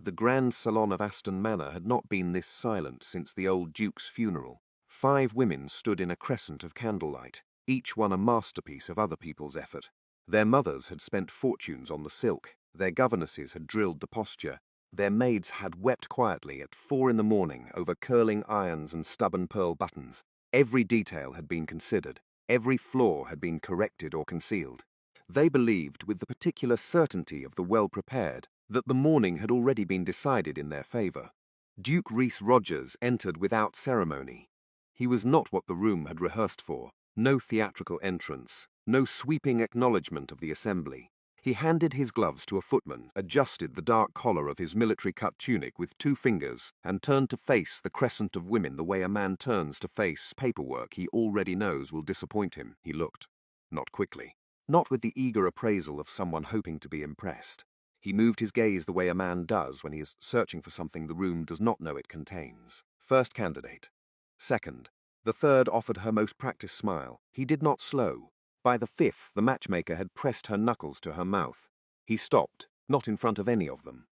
The grand salon of Aston Manor had not been this silent since the old Duke's funeral. 5 women stood in a crescent of candlelight, each one a masterpiece of other people's effort. Their mothers had spent fortunes on the silk, their governesses had drilled the posture, their maids had wept quietly at 4 in the morning over curling irons and stubborn pearl buttons. Every detail had been considered, every flaw had been corrected or concealed. They believed, with the particular certainty of the well-prepared, that the morning had already been decided in their favour. Duke Rhys Rogers entered without ceremony. He was not what the room had rehearsed for, no theatrical entrance, no sweeping acknowledgement of the assembly. He handed his gloves to a footman, adjusted the dark collar of his military-cut tunic with 2 fingers, and turned to face the crescent of women the way a man turns to face paperwork he already knows will disappoint him. He looked. Not quickly. Not with the eager appraisal of someone hoping to be impressed. He moved his gaze the way a man does when he is searching for something the room does not know it contains. First candidate. Second. The third offered her most practiced smile. He did not slow. By the 5th, the matchmaker had pressed her knuckles to her mouth. He stopped, not in front of any of them.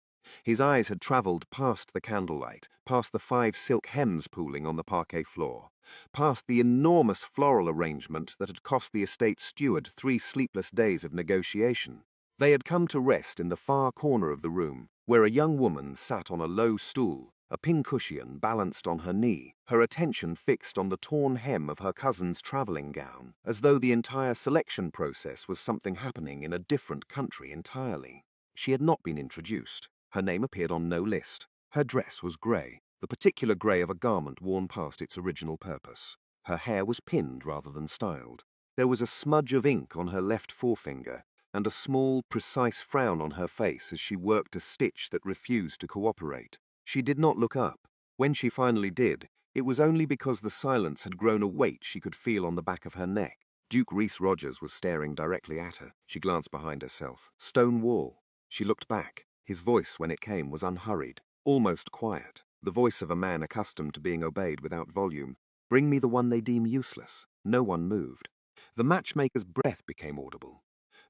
His eyes had travelled past the candlelight, past the 5 silk hems pooling on the parquet floor, past the enormous floral arrangement that had cost the estate steward 3 sleepless days of negotiation. They had come to rest in the far corner of the room, where a young woman sat on a low stool, a pincushion balanced on her knee, her attention fixed on the torn hem of her cousin's travelling gown, as though the entire selection process was something happening in a different country entirely. She had not been introduced. Her name appeared on no list. Her dress was grey, the particular grey of a garment worn past its original purpose. Her hair was pinned rather than styled. There was a smudge of ink on her left forefinger, and a small, precise frown on her face as she worked a stitch that refused to cooperate. She did not look up. When she finally did, it was only because the silence had grown a weight she could feel on the back of her neck. Duke Rhys Rogers was staring directly at her. She glanced behind herself. Stone wall. She looked back. His voice, when it came, was unhurried, almost quiet, the voice of a man accustomed to being obeyed without volume. Bring me the one they deem useless. No one moved. The matchmaker's breath became audible.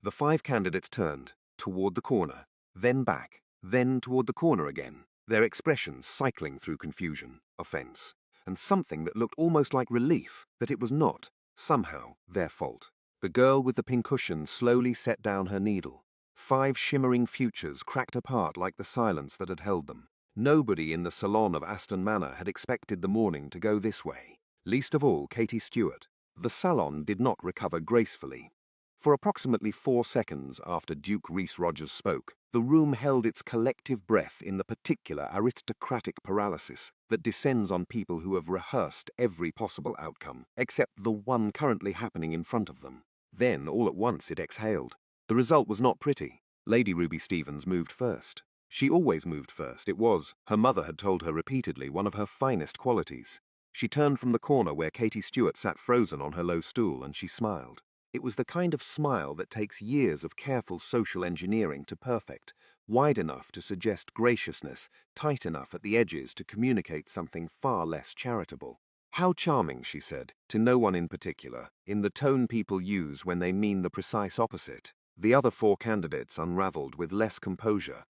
The 5 candidates turned, toward the corner, then back, then toward the corner again, their expressions cycling through confusion, offence, and something that looked almost like relief that it was not, somehow, their fault. The girl with the pincushion slowly set down her needle. 5 shimmering futures cracked apart like the silence that had held them. Nobody in the salon of Aston Manor had expected the morning to go this way, least of all Katie Stewart. The salon did not recover gracefully. For approximately 4 seconds after Duke Rhys Rogers spoke, the room held its collective breath in the particular aristocratic paralysis that descends on people who have rehearsed every possible outcome, except the one currently happening in front of them. Then, all at once, it exhaled. The result was not pretty. Lady Ruby Stevens moved first. She always moved first. It was, her mother had told her repeatedly, one of her finest qualities. She turned from the corner where Katie Stewart sat frozen on her low stool, and she smiled. It was the kind of smile that takes years of careful social engineering to perfect, wide enough to suggest graciousness, tight enough at the edges to communicate something far less charitable. How charming, she said, to no one in particular, in the tone people use when they mean the precise opposite. The other 4 candidates unravelled with less composure.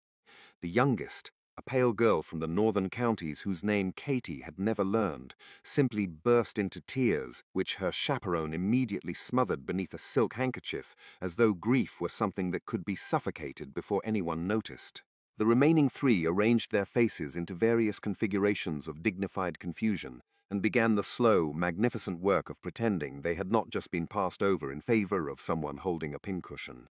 The youngest, a pale girl from the northern counties whose name Katie had never learned, simply burst into tears, which her chaperone immediately smothered beneath a silk handkerchief, as though grief were something that could be suffocated before anyone noticed. The remaining 3 arranged their faces into various configurations of dignified confusion, and began the slow, magnificent work of pretending they had not just been passed over in favour of someone holding a pincushion.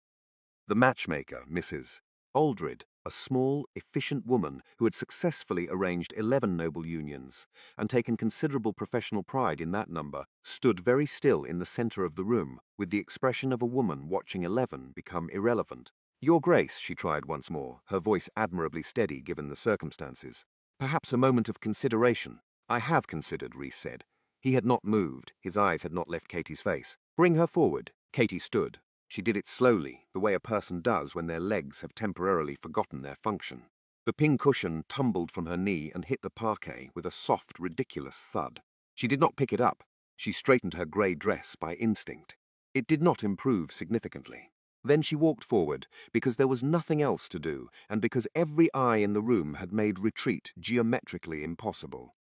The matchmaker, Mrs. Aldred, a small, efficient woman who had successfully arranged 11 noble unions and taken considerable professional pride in that number, stood very still in the centre of the room, with the expression of a woman watching 11 become irrelevant. "Your Grace," she tried once more, her voice admirably steady given the circumstances. "Perhaps a moment of consideration." "I have considered," Rhys said. He had not moved, his eyes had not left Katie's face. "Bring her forward." Katie stood. She did it slowly, the way a person does when their legs have temporarily forgotten their function. The pincushion tumbled from her knee and hit the parquet with a soft, ridiculous thud. She did not pick it up. She straightened her grey dress by instinct. It did not improve significantly. Then she walked forward, because there was nothing else to do, and because every eye in the room had made retreat geometrically impossible.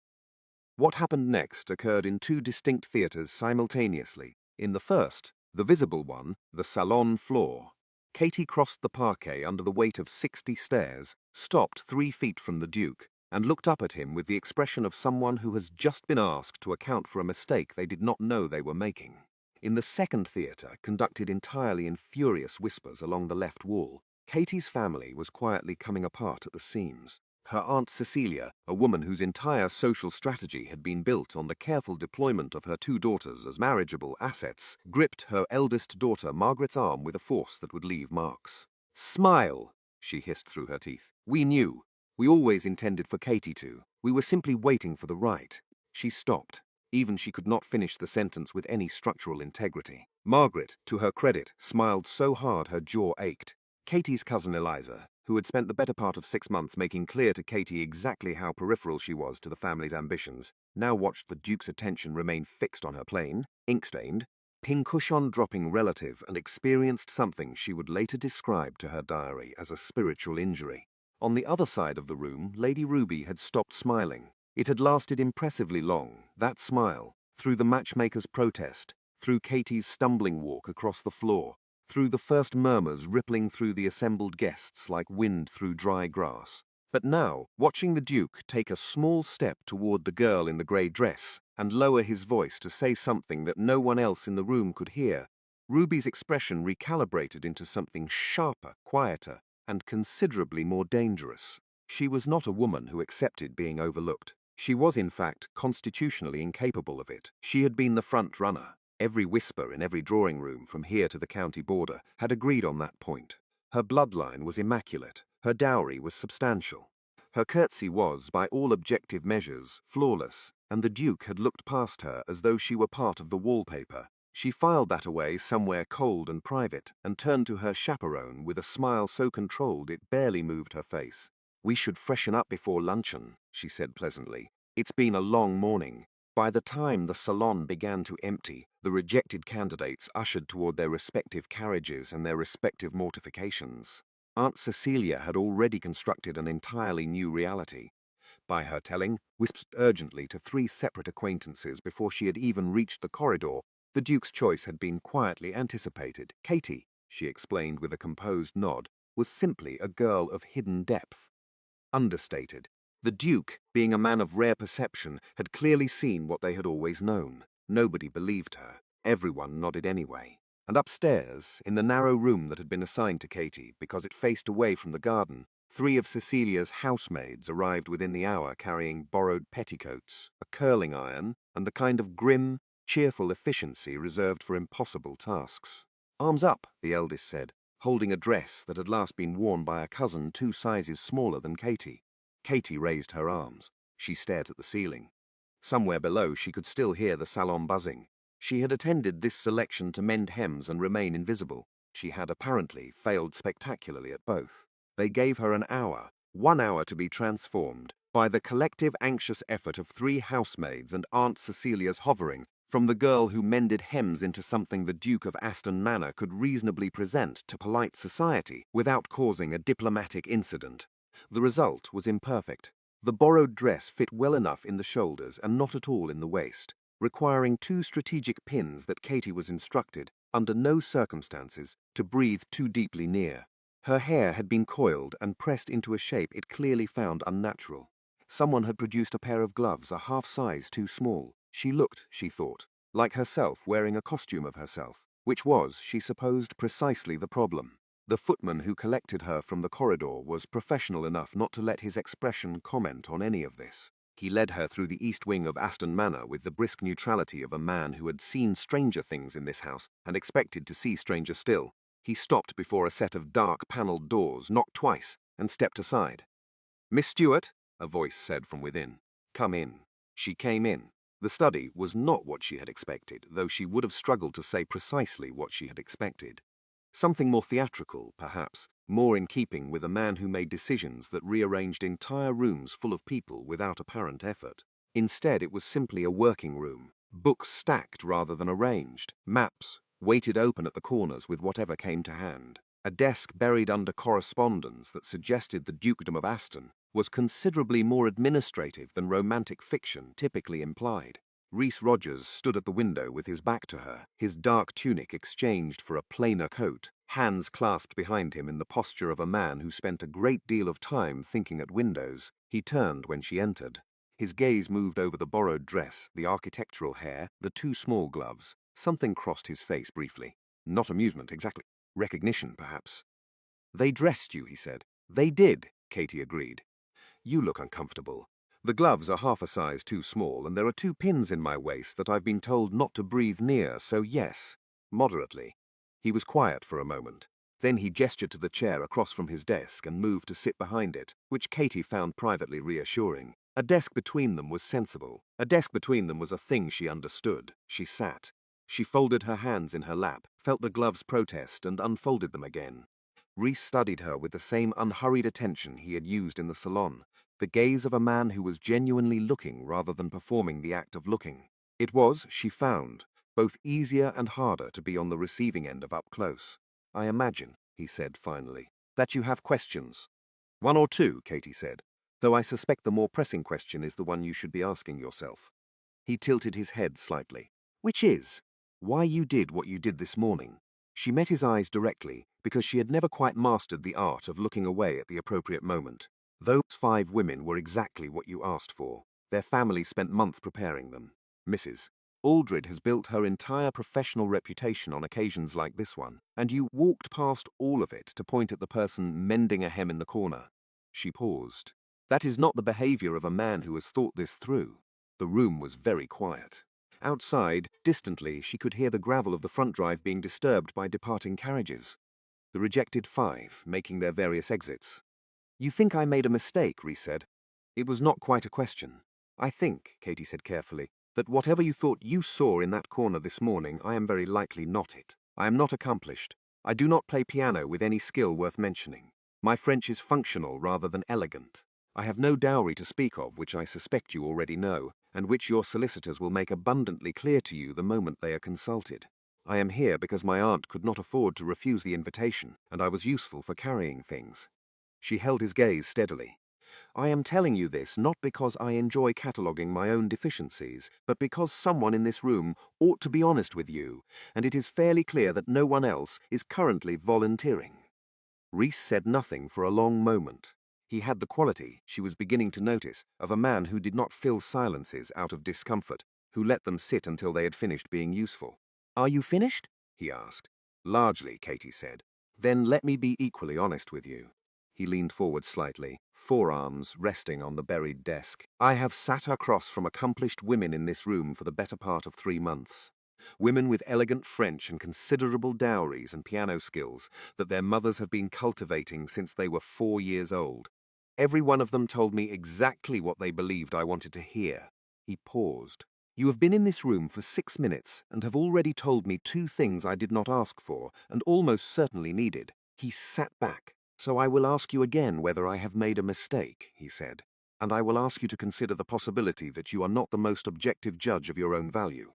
What happened next occurred in two distinct theatres simultaneously. In the first, the visible one, the salon floor, Katy crossed the parquet under the weight of 60 stairs, stopped 3 feet from the Duke, and looked up at him with the expression of someone who has just been asked to account for a mistake they did not know they were making. In the second theatre, conducted entirely in furious whispers along the left wall, Katy's family was quietly coming apart at the seams. Her Aunt Cecilia, a woman whose entire social strategy had been built on the careful deployment of her 2 daughters as marriageable assets, gripped her eldest daughter Margaret's arm with a force that would leave marks. "Smile," she hissed through her teeth. "We knew. We always intended for Katy to. We were simply waiting for the right." She stopped. Even she could not finish the sentence with any structural integrity. Margaret, to her credit, smiled so hard her jaw ached. Katy's cousin Eliza, who had spent the better part of 6 months making clear to Katy exactly how peripheral she was to the family's ambitions, now watched the Duke's attention remain fixed on her plain, ink-stained, pincushion-dropping relative and experienced something she would later describe to her diary as a spiritual injury. On the other side of the room, Lady Ruby had stopped smiling. It had lasted impressively long, that smile, through the matchmaker's protest, through Katy's stumbling walk across the floor, through the first murmurs rippling through the assembled guests like wind through dry grass. But now, watching the Duke take a small step toward the girl in the grey dress and lower his voice to say something that no one else in the room could hear, Ruby's expression recalibrated into something sharper, quieter, and considerably more dangerous. She was not a woman who accepted being overlooked. She was, in fact, constitutionally incapable of it. She had been the front runner. Every whisper in every drawing room from here to the county border had agreed on that point. Her bloodline was immaculate. Her dowry was substantial. Her curtsy was, by all objective measures, flawless, and the Duke had looked past her as though she were part of the wallpaper. She filed that away somewhere cold and private, and turned to her chaperone with a smile so controlled it barely moved her face. "We should freshen up before luncheon," she said pleasantly. "It's been a long morning." By the time the salon began to empty, the rejected candidates ushered toward their respective carriages and their respective mortifications. Aunt Cecilia had already constructed an entirely new reality. By her telling, whispered urgently to 3 separate acquaintances before she had even reached the corridor, the Duke's choice had been quietly anticipated. Katy, she explained with a composed nod, was simply a girl of hidden depth. Understated. The Duke, being a man of rare perception, had clearly seen what they had always known. Nobody believed her. Everyone nodded anyway. And upstairs, in the narrow room that had been assigned to Katy because it faced away from the garden, 3 of Cecilia's housemaids arrived within the hour carrying borrowed petticoats, a curling iron, and the kind of grim, cheerful efficiency reserved for impossible tasks. "Arms up," the eldest said, holding a dress that had last been worn by a cousin 2 sizes smaller than Katy. Katy raised her arms. She stared at the ceiling. Somewhere below she could still hear the salon buzzing. She had attended this selection to mend hems and remain invisible. She had apparently failed spectacularly at both. They gave her an hour, 1 hour to be transformed, by the collective anxious effort of 3 housemaids and Aunt Cecilia's hovering, from the girl who mended hems into something the Duke of Aston Manor could reasonably present to polite society without causing a diplomatic incident. The result was imperfect. The borrowed dress fit well enough in the shoulders and not at all in the waist, requiring 2 strategic pins that Katy was instructed, under no circumstances, to breathe too deeply near. Her hair had been coiled and pressed into a shape it clearly found unnatural. Someone had produced a pair of gloves a half size too small. She looked, she thought, like herself wearing a costume of herself, which was, she supposed, precisely the problem. The footman who collected her from the corridor was professional enough not to let his expression comment on any of this. He led her through the east wing of Aston Manor with the brisk neutrality of a man who had seen stranger things in this house and expected to see stranger still. He stopped before a set of dark panelled doors, knocked twice, and stepped aside. "Miss Stewart," a voice said from within. "Come in." She came in. The study was not what she had expected, though she would have struggled to say precisely what she had expected. Something more theatrical, perhaps, more in keeping with a man who made decisions that rearranged entire rooms full of people without apparent effort. Instead, it was simply a working room. Books stacked rather than arranged, maps, weighted open at the corners with whatever came to hand. A desk buried under correspondence that suggested the Dukedom of Aston was considerably more administrative than romantic fiction typically implied. Rhys Rogers stood at the window with his back to her, his dark tunic exchanged for a plainer coat, hands clasped behind him in the posture of a man who spent a great deal of time thinking at windows. He turned when she entered. His gaze moved over the borrowed dress, the architectural hair, the two small gloves. Something crossed his face briefly. Not amusement, exactly. Recognition, perhaps. "They dressed you," he said. "They did," Katie agreed. "You look uncomfortable. The gloves are half a size too small, and there are two pins in my waist that I've been told not to breathe near, so yes, moderately." He was quiet for a moment. Then he gestured to the chair across from his desk and moved to sit behind it, which Katie found privately reassuring. A desk between them was sensible. A desk between them was a thing she understood. She sat. She folded her hands in her lap, felt the gloves protest, and unfolded them again. Rhys studied her with the same unhurried attention he had used in the salon, the gaze of a man who was genuinely looking rather than performing the act of looking. It was, she found, both easier and harder to be on the receiving end of up close. "I imagine," he said finally, "that you have questions." "One or two," Katie said, "though I suspect the more pressing question is the one you should be asking yourself." He tilted his head slightly. "Which is, why you did what you did this morning." She met his eyes directly, because she had never quite mastered the art of looking away at the appropriate moment. "Those 5 women were exactly what you asked for. Their families spent months preparing them. Mrs. Aldred has built her entire professional reputation on occasions like this one, and you walked past all of it to point at the person mending a hem in the corner." She paused. "That is not the behavior of a man who has thought this through." The room was very quiet. Outside, distantly, she could hear the gravel of the front drive being disturbed by departing carriages. The rejected 5, making their various exits. "You think I made a mistake," Rhys said. "It was not quite a question. I think," Katie said carefully, "that whatever you thought you saw in that corner this morning, I am very likely not it. I am not accomplished. I do not play piano with any skill worth mentioning. My French is functional rather than elegant. I have no dowry to speak of, which I suspect you already know, and which your solicitors will make abundantly clear to you the moment they are consulted. I am here because my aunt could not afford to refuse the invitation, and I was useful for carrying things." She held his gaze steadily. "I am telling you this not because I enjoy cataloguing my own deficiencies, but because someone in this room ought to be honest with you, and it is fairly clear that no one else is currently volunteering." Rhys said nothing for a long moment. He had the quality, she was beginning to notice, of a man who did not fill silences out of discomfort, who let them sit until they had finished being useful. "Are you finished?" he asked. "Largely," Katie said. "Then let me be equally honest with you." He leaned forward slightly, forearms resting on the buried desk. "I have sat across from accomplished women in this room for the better part of 3 months. Women with elegant French and considerable dowries and piano skills that their mothers have been cultivating since they were 4 years old. Every one of them told me exactly what they believed I wanted to hear." He paused. "You have been in this room for 6 minutes and have already told me 2 things I did not ask for and almost certainly needed." He sat back. "So I will ask you again whether I have made a mistake," he said. "And I will ask you to consider the possibility that you are not the most objective judge of your own value."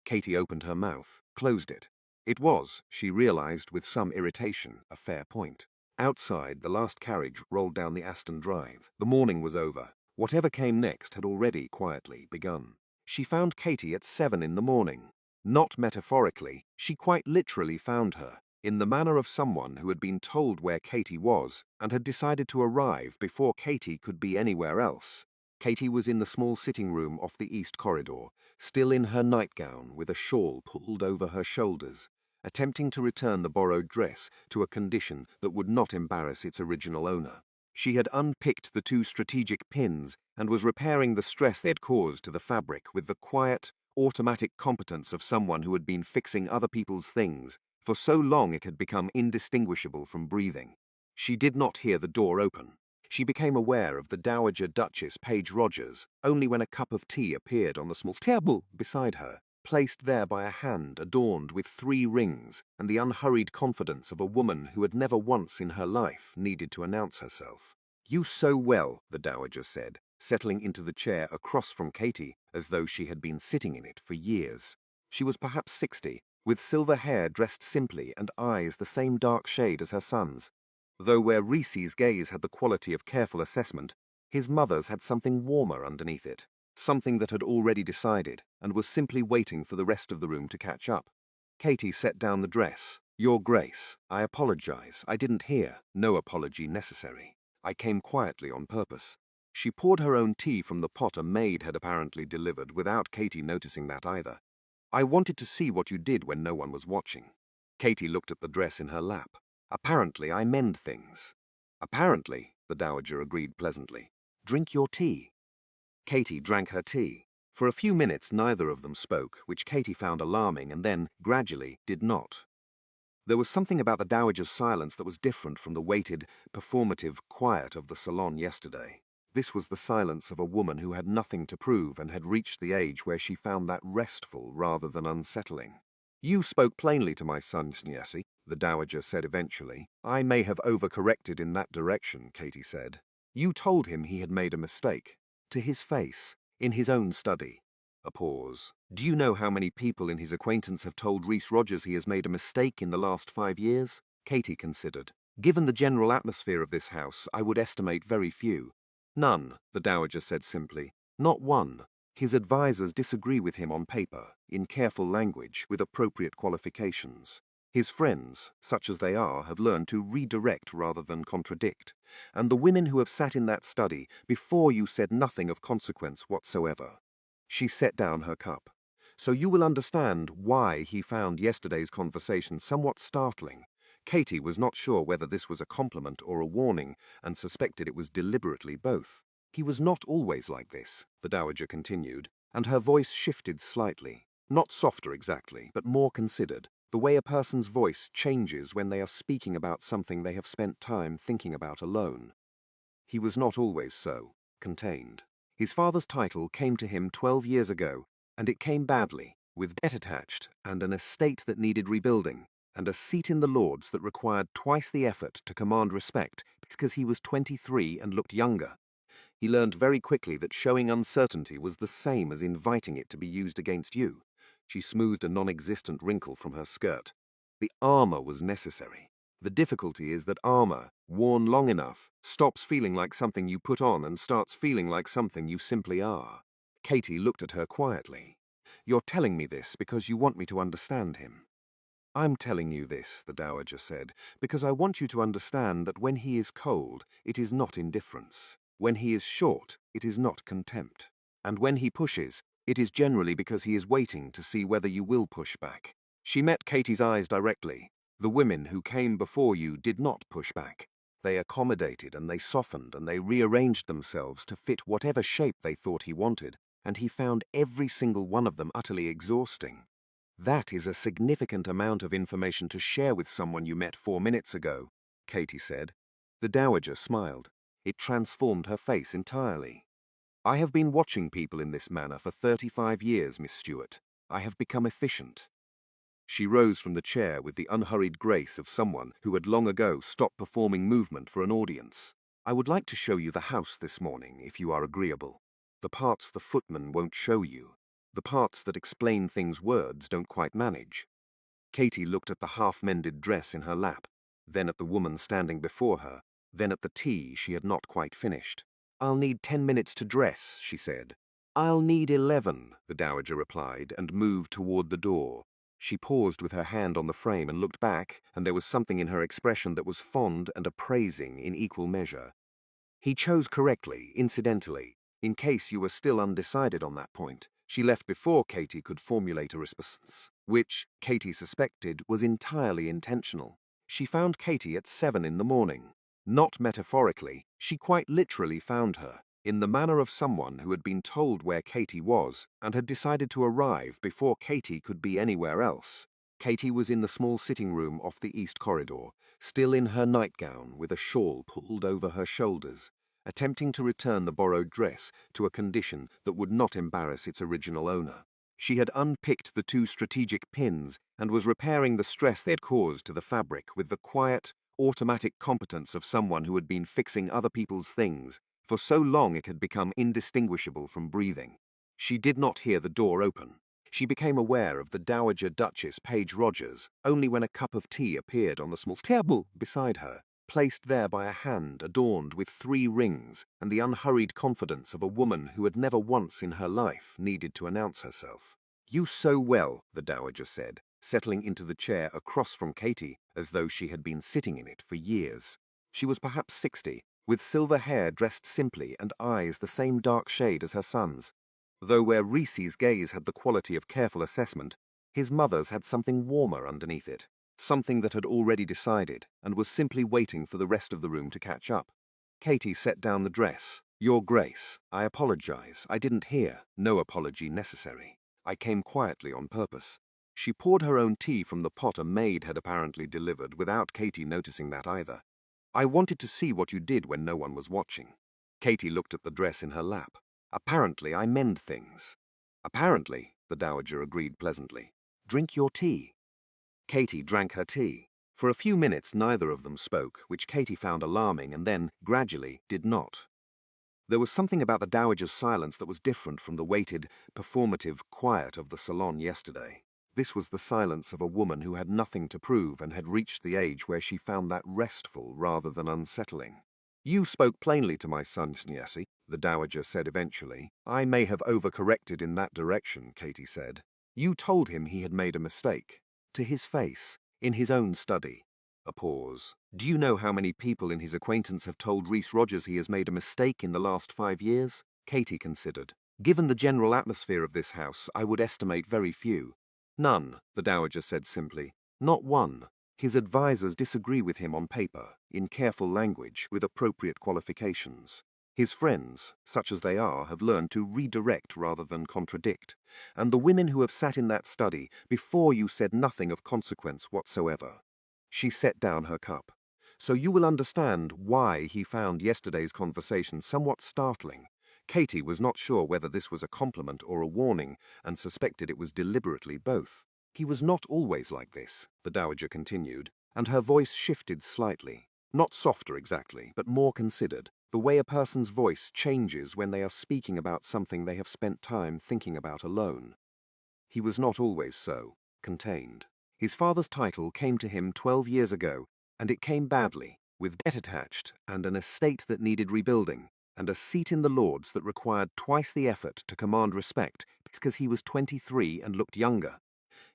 Katie opened her mouth, closed it. It was, she realized with some irritation, a fair point. Outside, the last carriage rolled down the Aston Drive. The morning was over. Whatever came next had already quietly begun. She found Katie at 7 in the morning. Not metaphorically, she quite literally found her, in the manner of someone who had been told where Katie was and had decided to arrive before Katie could be anywhere else. Katie was in the small sitting room off the east corridor, still in her nightgown with a shawl pulled over her shoulders, attempting to return the borrowed dress to a condition that would not embarrass its original owner. She had unpicked the 2 strategic pins and was repairing the stress they had caused to the fabric with the quiet, automatic competence of someone who had been fixing other people's things for so long it had become indistinguishable from breathing. She did not hear the door open. She became aware of the Dowager Duchess Page Rogers only when a cup of tea appeared on the small table beside her, placed there by a hand adorned with 3 rings and the unhurried confidence of a woman who had never once in her life needed to announce herself. "You sew well," the Dowager said, settling into the chair across from Katie as though she had been sitting in it for years. She was perhaps 60, with silver hair dressed simply and eyes the same dark shade as her son's. Though where Reese's gaze had the quality of careful assessment, his mother's had something warmer underneath it, something that had already decided and was simply waiting for the rest of the room to catch up. Katy set down the dress. "Your Grace, I apologize. I didn't hear. No apology necessary. I came quietly on purpose." She poured her own tea from the pot a maid had apparently delivered without Katy noticing that either. "I wanted to see what you did when no one was watching." Katy looked at the dress in her lap. "Apparently I mend things." "Apparently," the Dowager agreed pleasantly. "Drink your tea." Katy drank her tea. For a few minutes neither of them spoke, which Katy found alarming and then, gradually, did not. There was something about the Dowager's silence that was different from the weighted, performative quiet of the salon yesterday. This was the silence of a woman who had nothing to prove and had reached the age where she found that restful rather than unsettling. "You spoke plainly to my son, Sniesi," the Dowager said eventually. "I may have overcorrected in that direction," Katy said. "You told him he had made a mistake. To his face, in his own study." A pause. "Do you know how many people in his acquaintance have told Reese Rogers he has made a mistake in the last 5 years?" Katy considered. "Given the general atmosphere of this house, I would estimate very few." "None," the Dowager said simply. "Not one. His advisers disagree with him on paper, in careful language, with appropriate qualifications. His friends, such as they are, have learned to redirect rather than contradict. And the women who have sat in that study before you said nothing of consequence whatsoever." She set down her cup. "So you will understand why he found yesterday's conversation somewhat startling." Katy was not sure whether this was a compliment or a warning, and suspected it was deliberately both. "He was not always like this," the Dowager continued, and her voice shifted slightly. Not softer exactly, but more considered, the way a person's voice changes when they are speaking about something they have spent time thinking about alone. "He was not always so, contained. His father's title came to him 12 years ago, and it came badly, with debt attached, and an estate that needed rebuilding, and a seat in the Lords that required twice the effort to command respect because he was 23 and looked younger. He learned very quickly that showing uncertainty was the same as inviting it to be used against you." She smoothed a non-existent wrinkle from her skirt. "The armor was necessary. The difficulty is that armor, worn long enough, stops feeling like something you put on and starts feeling like something you simply are." Katy looked at her quietly. "You're telling me this because you want me to understand him." "I'm telling you this," the Dowager said, "because I want you to understand that when he is cold, it is not indifference. When he is short, it is not contempt. And when he pushes, it is generally because he is waiting to see whether you will push back." She met Katy's eyes directly. "The women who came before you did not push back. They accommodated and they softened and they rearranged themselves to fit whatever shape they thought he wanted, and he found every single one of them utterly exhausting. That is a significant amount of information to share with someone you met 4 minutes ago," Katy said. The Dowager smiled. It transformed her face entirely. "I have been watching people in this manner for 35 years, Miss Stewart. I have become efficient." She rose from the chair with the unhurried grace of someone who had long ago stopped performing movement for an audience. "I would like to show you the house this morning, if you are agreeable. The parts the footman won't show you. The parts that explain things words don't quite manage." Katy looked at the half-mended dress in her lap, then at the woman standing before her, then at the tea she had not quite finished. "I'll need 10 minutes to dress," she said. "I'll need 11, the Dowager replied, and moved toward the door. She paused with her hand on the frame and looked back, and there was something in her expression that was fond and appraising in equal measure. "He chose correctly, incidentally, in case you were still undecided on that point." She left before Katy could formulate a response, which, Katy suspected, was entirely intentional. She found Katy at 7 in the morning. Not metaphorically, she quite literally found her, in the manner of someone who had been told where Katy was and had decided to arrive before Katy could be anywhere else. Katy was in the small sitting room off the east corridor, still in her nightgown with a shawl pulled over her shoulders, attempting to return the borrowed dress to a condition that would not embarrass its original owner. She had unpicked the 2 strategic pins and was repairing the stress they had caused to the fabric with the quiet, automatic competence of someone who had been fixing other people's things for so long it had become indistinguishable from breathing. She did not hear the door open. She became aware of the Dowager Duchess Paige Rogers only when a cup of tea appeared on the small table beside her, placed there by a hand adorned with 3 rings and the unhurried confidence of a woman who had never once in her life needed to announce herself. "You sew well," the Dowager said, settling into the chair across from Katie as though she had been sitting in it for years. She was perhaps 60, with silver hair dressed simply and eyes the same dark shade as her son's. Though where Reese's gaze had the quality of careful assessment, his mother's had something warmer underneath it, something that had already decided and was simply waiting for the rest of the room to catch up. Katie set down the dress. "Your Grace, I apologize. I didn't hear. No apology necessary. I came quietly on purpose." She poured her own tea from the pot a maid had apparently delivered without Katie noticing that either. "I wanted to see what you did when no one was watching." Katie looked at the dress in her lap. "Apparently I mend things." "Apparently," the Dowager agreed pleasantly. "Drink your tea." Katie drank her tea. For a few minutes neither of them spoke, which Katie found alarming and then, gradually, did not. There was something about the Dowager's silence that was different from the weighted, performative quiet of the salon yesterday. This was the silence of a woman who had nothing to prove and had reached the age where she found that restful rather than unsettling. "You spoke plainly to my son, Sniesi," the Dowager said eventually. "I may have overcorrected in that direction," Katie said. "You told him he had made a mistake. To his face, in his own study." A pause. "Do you know how many people in his acquaintance have told Reese Rogers he has made a mistake in the last 5 years?" Katie considered. "Given the general atmosphere of this house, I would estimate very few." "None," the Dowager said simply. "Not one. His advisers disagree with him on paper, in careful language, with appropriate qualifications. His friends, such as they are, have learned to redirect rather than contradict. And the women who have sat in that study before you said nothing of consequence whatsoever." She set down her cup. "So you will understand why he found yesterday's conversation somewhat startling." Katie was not sure whether this was a compliment or a warning, and suspected it was deliberately both. "He was not always like this," the Dowager continued, and her voice shifted slightly. Not softer exactly, but more considered, the way a person's voice changes when they are speaking about something they have spent time thinking about alone. "He was not always so, contained. His father's title came to him 12 years ago, and it came badly, with debt attached, and an estate that needed rebuilding, and a seat in the Lords that required twice the effort to command respect because he was 23 and looked younger.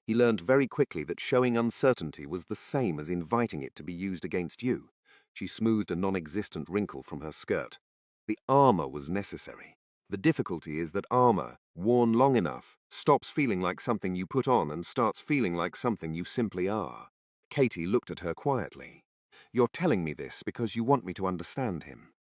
He learned very quickly that showing uncertainty was the same as inviting it to be used against you." She smoothed a non-existent wrinkle from her skirt. "The armor was necessary. The difficulty is that armor, worn long enough, stops feeling like something you put on and starts feeling like something you simply are." Katie looked at her quietly. "You're telling me this because you want me to understand him."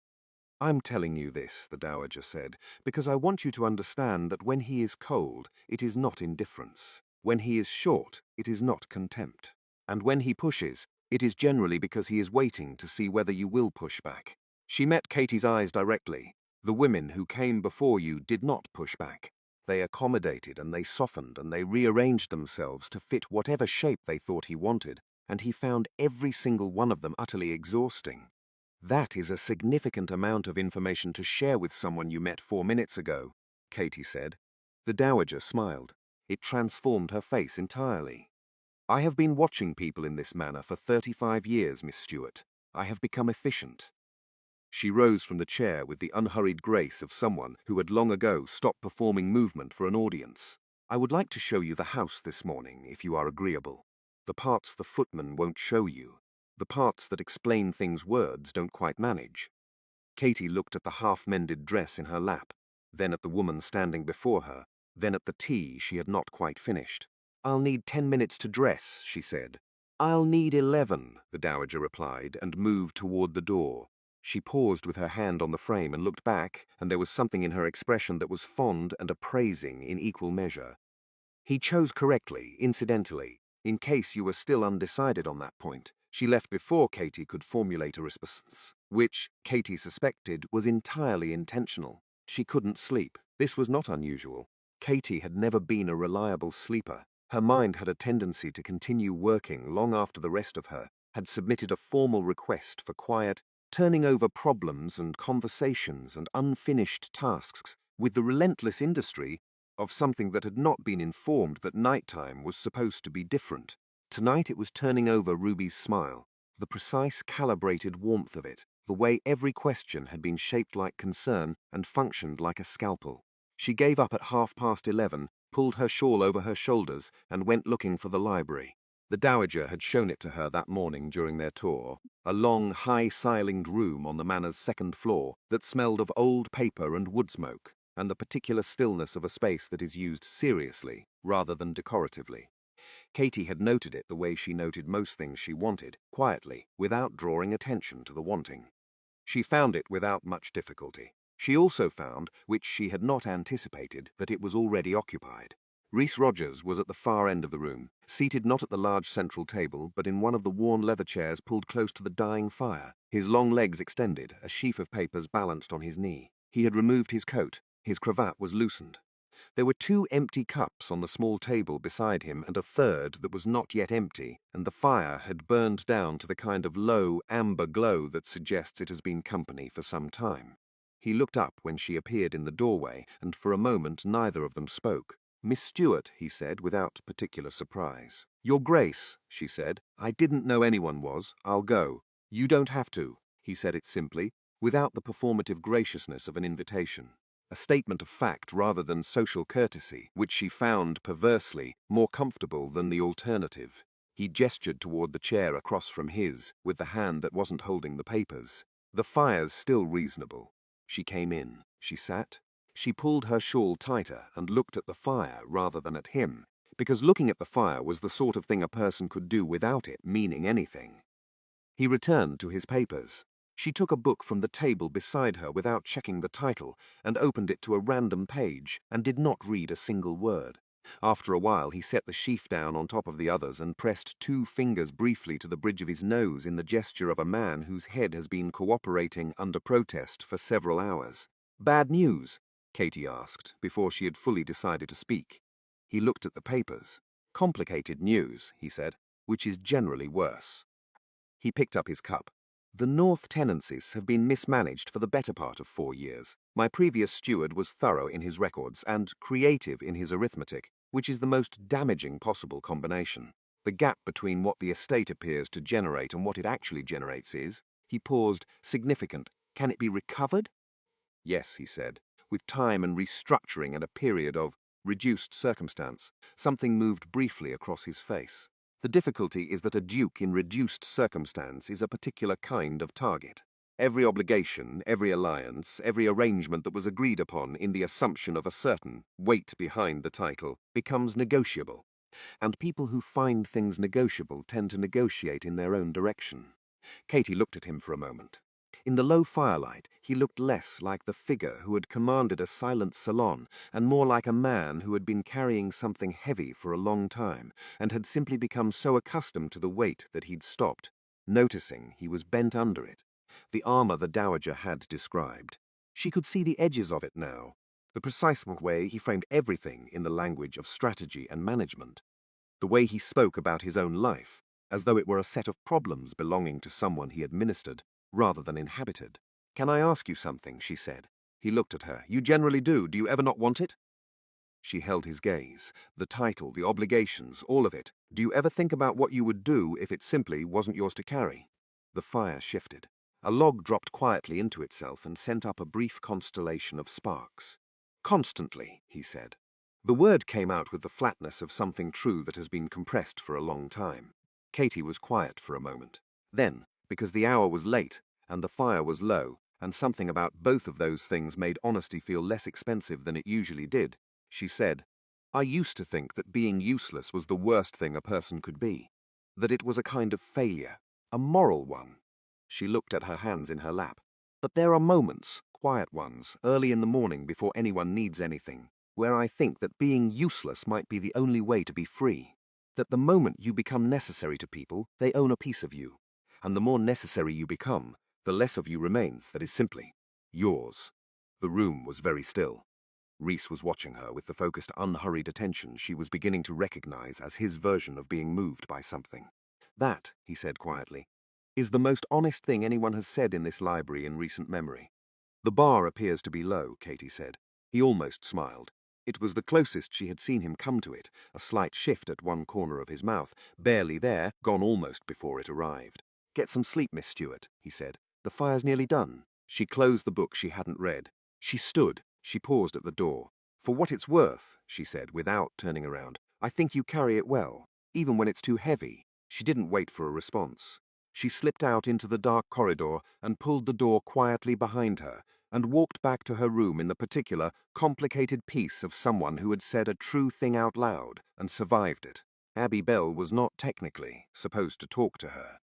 "I'm telling you this," the Dowager said, "because I want you to understand that when he is cold, it is not indifference. When he is short, it is not contempt. And when he pushes, it is generally because he is waiting to see whether you will push back." She met Katie's eyes directly. "The women who came before you did not push back. They accommodated and they softened and they rearranged themselves to fit whatever shape they thought he wanted, and he found every single one of them utterly exhausting. That is a significant amount of information to share with someone you met 4 minutes ago," Katie said. The Dowager smiled. It transformed her face entirely. "I have been watching people in this manner for 35 years, Miss Stewart. I have become efficient." She rose from the chair with the unhurried grace of someone who had long ago stopped performing movement for an audience. "I would like to show you the house this morning, if you are agreeable. The parts the footman won't show you. The parts that explain things words don't quite manage." Katie looked at the half-mended dress in her lap, then at the woman standing before her, then at the tea she had not quite finished. "I'll need 10 minutes to dress," she said. "I'll need 11, the Dowager replied, and moved toward the door. She paused with her hand on the frame and looked back, and there was something in her expression that was fond and appraising in equal measure. "He chose correctly, incidentally, in case you were still undecided on that point." She left before Katie could formulate a response, which, Katie suspected, was entirely intentional. She couldn't sleep. This was not unusual. Katie had never been a reliable sleeper. Her mind had a tendency to continue working long after the rest of her had submitted a formal request for quiet, turning over problems and conversations and unfinished tasks with the relentless industry of something that had not been informed that nighttime was supposed to be different. Tonight it was turning over Ruby's smile, the precise calibrated warmth of it, the way every question had been shaped like concern and functioned like a scalpel. She gave up at 11:30, pulled her shawl over her shoulders, and went looking for the library. The Dowager had shown it to her that morning during their tour, a long, high-ceilinged room on the manor's second floor that smelled of old paper and wood smoke, and the particular stillness of a space that is used seriously rather than decoratively. Katy had noted it the way she noted most things she wanted, quietly, without drawing attention to the wanting. She found it without much difficulty. She also found, which she had not anticipated, that it was already occupied. Rhys Rogers was at the far end of the room, seated not at the large central table, but in one of the worn leather chairs pulled close to the dying fire, his long legs extended, a sheaf of papers balanced on his knee. He had removed his coat. His cravat was loosened. There were 2 empty cups on the small table beside him and a third that was not yet empty, and the fire had burned down to the kind of low, amber glow that suggests it has been company for some time. He looked up when she appeared in the doorway, and for a moment neither of them spoke. "Miss Stewart," he said, without particular surprise. "Your Grace," she said, "I didn't know anyone was. I'll go." "You don't have to," he said it simply, without the performative graciousness of an invitation. A statement of fact rather than social courtesy, which she found, perversely, more comfortable than the alternative. He gestured toward the chair across from his, with the hand that wasn't holding the papers. "The fire's still reasonable." She came in. She sat. She pulled her shawl tighter and looked at the fire rather than at him, because looking at the fire was the sort of thing a person could do without it meaning anything. He returned to his papers. She took a book from the table beside her without checking the title and opened it to a random page and did not read a single word. After a while he set the sheaf down on top of the others and pressed 2 fingers briefly to the bridge of his nose in the gesture of a man whose head has been cooperating under protest for several hours. "Bad news?" Katy asked, before she had fully decided to speak. He looked at the papers. "Complicated news," he said, "which is generally worse." He picked up his cup. "The North tenancies have been mismanaged for the better part of 4 years. My previous steward was thorough in his records and creative in his arithmetic, which is the most damaging possible combination. The gap between what the estate appears to generate and what it actually generates is," he paused, significant. "Can it be recovered?" "Yes," he said, "with time and restructuring and a period of reduced circumstance." Something moved briefly across his face. "The difficulty is that a duke in reduced circumstance is a particular kind of target. Every obligation, every alliance, every arrangement that was agreed upon in the assumption of a certain weight behind the title becomes negotiable, and people who find things negotiable tend to negotiate in their own direction." Katy looked at him for a moment. In the low firelight, he looked less like the figure who had commanded a silent salon and more like a man who had been carrying something heavy for a long time and had simply become so accustomed to the weight that he'd stopped, noticing he was bent under it. The armor the Dowager had described. She could see the edges of it now, the precise way he framed everything in the language of strategy and management, the way he spoke about his own life, as though it were a set of problems belonging to someone he administered, rather than inhabited. "Can I ask you something?" she said. He looked at her. "You generally do. Do you ever not want it?" She held his gaze. "The title, the obligations, all of it. Do you ever think about what you would do if it simply wasn't yours to carry?" The fire shifted. A log dropped quietly into itself and sent up a brief constellation of sparks. "Constantly," he said. The word came out with the flatness of something true that has been compressed for a long time. Katy was quiet for a moment. Then, because the hour was late, and the fire was low, and something about both of those things made honesty feel less expensive than it usually did, she said, "I used to think that being useless was the worst thing a person could be. That it was a kind of failure, a moral one." She looked at her hands in her lap. "But there are moments, quiet ones, early in the morning before anyone needs anything, where I think that being useless might be the only way to be free. That the moment you become necessary to people, they own a piece of you. And the more necessary you become, the less of you remains that is simply yours." The room was very still. Rhys was watching her with the focused, unhurried attention she was beginning to recognize as his version of being moved by something. "That," he said quietly, "is the most honest thing anyone has said in this library in recent memory." "The bar appears to be low," Katy said. He almost smiled. It was the closest she had seen him come to it, a slight shift at one corner of his mouth, barely there, gone almost before it arrived. "Get some sleep, Miss Stewart," he said. "The fire's nearly done." She closed the book she hadn't read. She stood. She paused at the door. "For what it's worth," she said, without turning around, "I think you carry it well, even when it's too heavy." She didn't wait for a response. She slipped out into the dark corridor and pulled the door quietly behind her, and walked back to her room in the particular, complicated peace of someone who had said a true thing out loud and survived it. Abby Bell was not technically supposed to talk to her.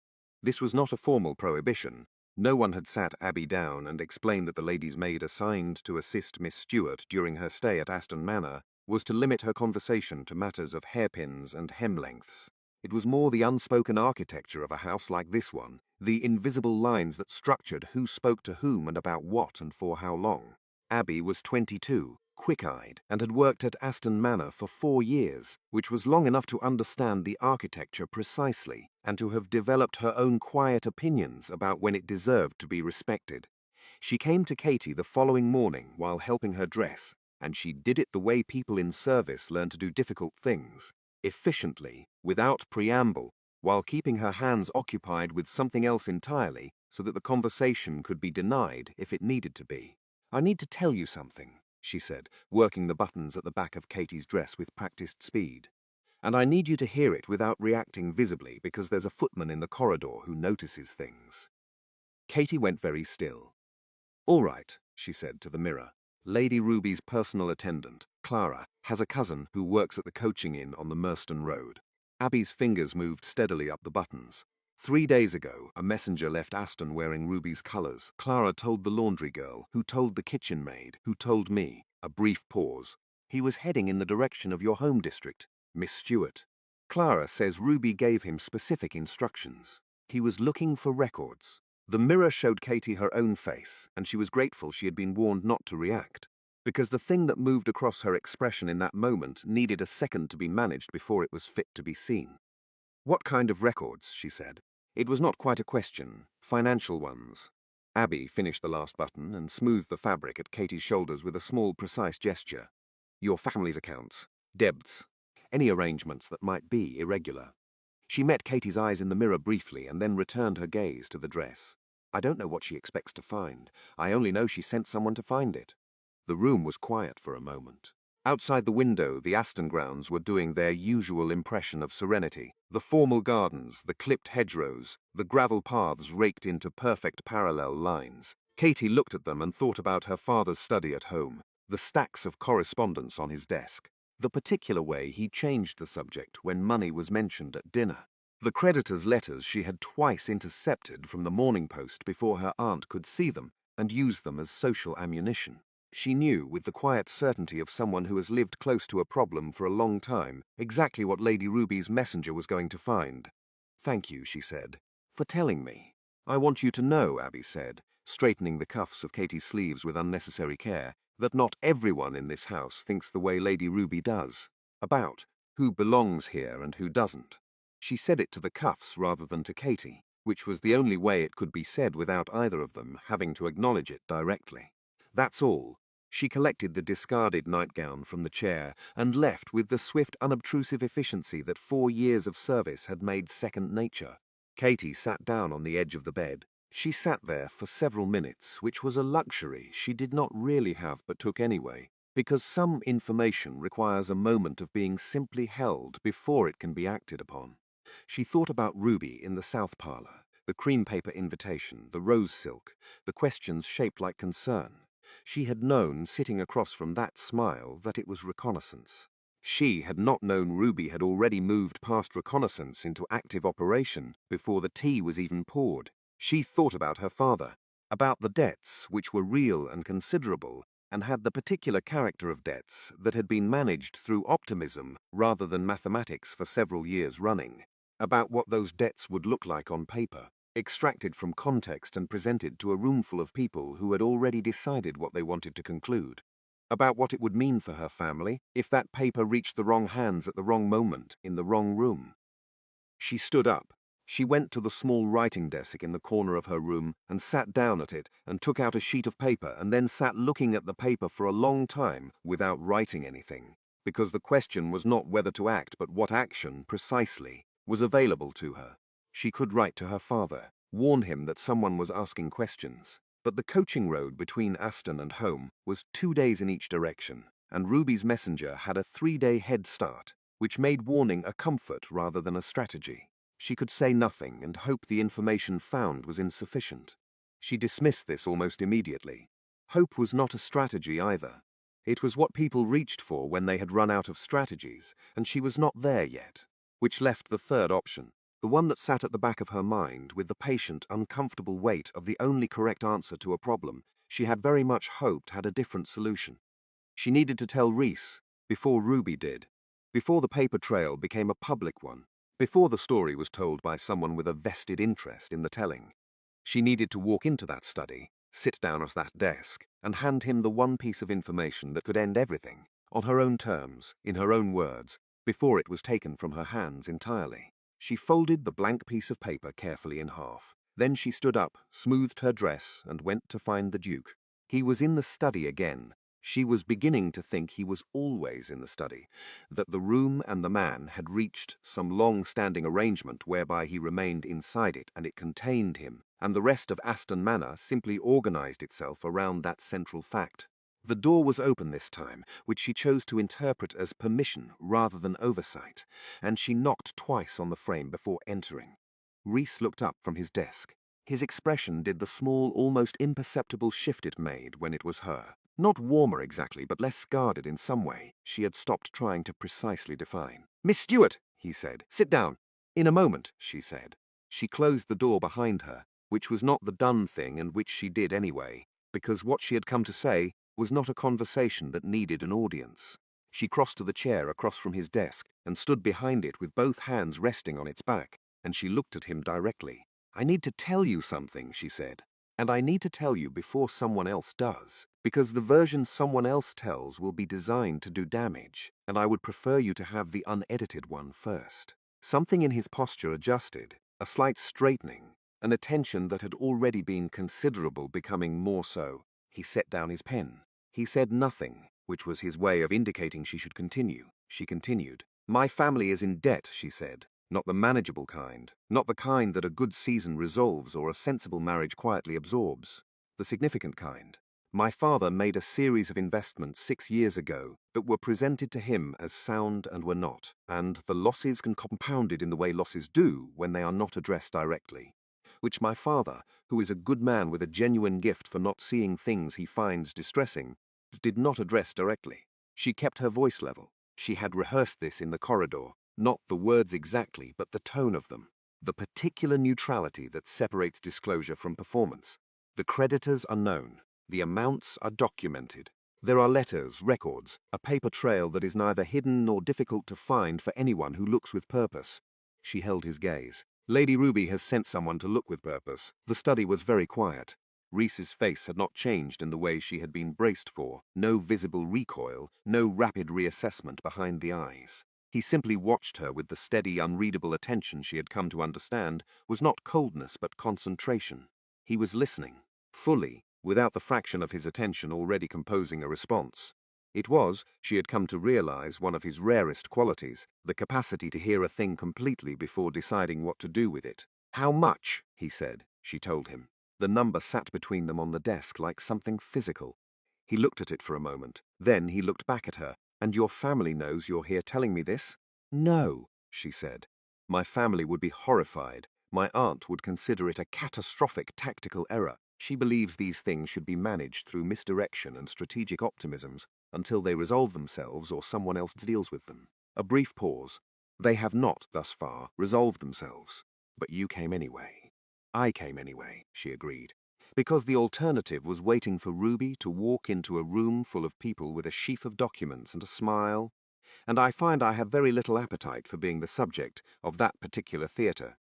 This was not a formal prohibition. No one had sat Abby down and explained that the lady's maid assigned to assist Miss Stewart during her stay at Aston Manor was to limit her conversation to matters of hairpins and hem lengths. It was more the unspoken architecture of a house like this one, the invisible lines that structured who spoke to whom and about what and for how long. Abby was 22, quick-eyed, and had worked at Aston Manor for 4 years, which was long enough to understand the architecture precisely and to have developed her own quiet opinions about when it deserved to be respected. She came to Katie the following morning while helping her dress, and she did it the way people in service learn to do difficult things, efficiently, without preamble, while keeping her hands occupied with something else entirely so that the conversation could be denied if it needed to be. "I need to tell you something," she said, working the buttons at the back of Katie's dress with practiced speed. "And I need you to hear it without reacting visibly because there's a footman in the corridor who notices things." Katie went very still. "All right," she said to the mirror. "Lady Ruby's personal attendant, Clara, has a cousin who works at the coaching inn on the Merston Road." Abby's fingers moved steadily up the buttons. 3 days ago, a messenger left Aston wearing Ruby's colours. Clara told the laundry girl, who told the kitchen maid, who told me. A brief pause. "He was heading in the direction of your home district, Miss Stewart. Clara says Ruby gave him specific instructions. He was looking for records." The mirror showed Katie her own face, and she was grateful she had been warned not to react, because the thing that moved across her expression in that moment needed a second to be managed before it was fit to be seen. "What kind of records?" she said. It was not quite a question. Financial ones. Abby finished the last button and smoothed the fabric at Katie's shoulders with a small, precise gesture. "Your family's accounts, debts, any arrangements that might be irregular." She met Katie's eyes in the mirror briefly and then returned her gaze to the dress. "I don't know what she expects to find. I only know she sent someone to find it." The room was quiet for a moment. Outside the window, the Aston grounds were doing their usual impression of serenity. The formal gardens, the clipped hedgerows, the gravel paths raked into perfect parallel lines. Katie looked at them and thought about her father's study at home, the stacks of correspondence on his desk, the particular way he changed the subject when money was mentioned at dinner, the creditor's letters she had twice intercepted from the Morning Post before her aunt could see them and use them as social ammunition. She knew, with the quiet certainty of someone who has lived close to a problem for a long time, exactly what Lady Ruby's messenger was going to find. "Thank you," she said, "for telling me." "I want you to know," Abby said, straightening the cuffs of Katie's sleeves with unnecessary care, "that not everyone in this house thinks the way Lady Ruby does. About who belongs here and who doesn't." She said it to the cuffs rather than to Katie, which was the only way it could be said without either of them having to acknowledge it directly. That's all. She collected the discarded nightgown from the chair and left with the swift, unobtrusive efficiency that 4 years of service had made second nature. Katie sat down on the edge of the bed. She sat there for several minutes, which was a luxury she did not really have but took anyway, because some information requires a moment of being simply held before it can be acted upon. She thought about Ruby in the south parlour, the cream paper invitation, the rose silk, the questions shaped like concern. She had known, sitting across from that smile, that it was reconnaissance. She had not known Ruby had already moved past reconnaissance into active operation before the tea was even poured. She thought about her father, about the debts, which were real and considerable, and had the particular character of debts that had been managed through optimism rather than mathematics for several years running, about what those debts would look like on paper, extracted from context and presented to a roomful of people who had already decided what they wanted to conclude, about what it would mean for her family if that paper reached the wrong hands at the wrong moment in the wrong room. She stood up. She went to the small writing desk in the corner of her room and sat down at it and took out a sheet of paper and then sat looking at the paper for a long time without writing anything, because the question was not whether to act but what action, precisely, was available to her. She could write to her father, warn him that someone was asking questions, but the coaching road between Aston and home was 2 days in each direction, and Ruby's messenger had a 3-day head start, which made warning a comfort rather than a strategy. She could say nothing and hope the information found was insufficient. She dismissed this almost immediately. Hope was not a strategy either. It was what people reached for when they had run out of strategies, and she was not there yet, which left the third option, the one that sat at the back of her mind with the patient, uncomfortable weight of the only correct answer to a problem she had very much hoped had a different solution. She needed to tell Reese before Ruby did, before the paper trail became a public one, before the story was told by someone with a vested interest in the telling. She needed to walk into that study, sit down at that desk, and hand him the one piece of information that could end everything, on her own terms, in her own words, before it was taken from her hands entirely. She folded the blank piece of paper carefully in half. Then she stood up, smoothed her dress, and went to find the Duke. He was in the study again. She was beginning to think he was always in the study, that the room and the man had reached some long-standing arrangement whereby he remained inside it and it contained him, and the rest of Aston Manor simply organized itself around that central fact. The door was open this time, which she chose to interpret as permission rather than oversight, and she knocked twice on the frame before entering. Reese looked up from his desk. His expression did the small, almost imperceptible shift it made when it was her. Not warmer exactly, but less guarded in some way she had stopped trying to precisely define. "Miss Stewart," he said, "sit down." "In a moment," she said. She closed the door behind her, which was not the done thing and which she did anyway, because what she had come to say was not a conversation that needed an audience. She crossed to the chair across from his desk and stood behind it with both hands resting on its back, and she looked at him directly. "I need to tell you something," she said. "And I need to tell you before someone else does, because the version someone else tells will be designed to do damage, and I would prefer you to have the unedited one first." Something in his posture adjusted, a slight straightening, an attention that had already been considerable becoming more so. He set down his pen. He said nothing, which was his way of indicating she should continue. She continued. "My family is in debt," she said. "Not the manageable kind, not the kind that a good season resolves or a sensible marriage quietly absorbs. The significant kind. My father made a series of investments 6 years ago that were presented to him as sound and were not, and the losses can compounded in the way losses do when they are not addressed directly, which my father, who is a good man with a genuine gift for not seeing things he finds distressing, did not address directly." She kept her voice level. She had rehearsed this in the corridor. Not the words exactly, but the tone of them. The particular neutrality that separates disclosure from performance. The creditors are known. The amounts are documented. There are letters, records, a paper trail that is neither hidden nor difficult to find for anyone who looks with purpose. She held his gaze. "Lady Ruby has sent someone to look with purpose." The study was very quiet. Reese's face had not changed in the way she had been braced for. No visible recoil, no rapid reassessment behind the eyes. He simply watched her with the steady, unreadable attention she had come to understand was not coldness but concentration. He was listening, fully, without the fraction of his attention already composing a response. It was, she had come to realize, one of his rarest qualities, the capacity to hear a thing completely before deciding what to do with it. "How much?" he said. She told him. The number sat between them on the desk like something physical. He looked at it for a moment. Then he looked back at her. "And your family knows you're here telling me this?" "No," she said. "My family would be horrified. My aunt would consider it a catastrophic tactical error. She believes these things should be managed through misdirection and strategic optimisms until they resolve themselves or someone else deals with them." A brief pause. "They have not, thus far, resolved themselves. But you came anyway." "I came anyway," she agreed. "Because the alternative was waiting for Ruby to walk into a room full of people with a sheaf of documents and a smile, and I find I have very little appetite for being the subject of that particular theatre."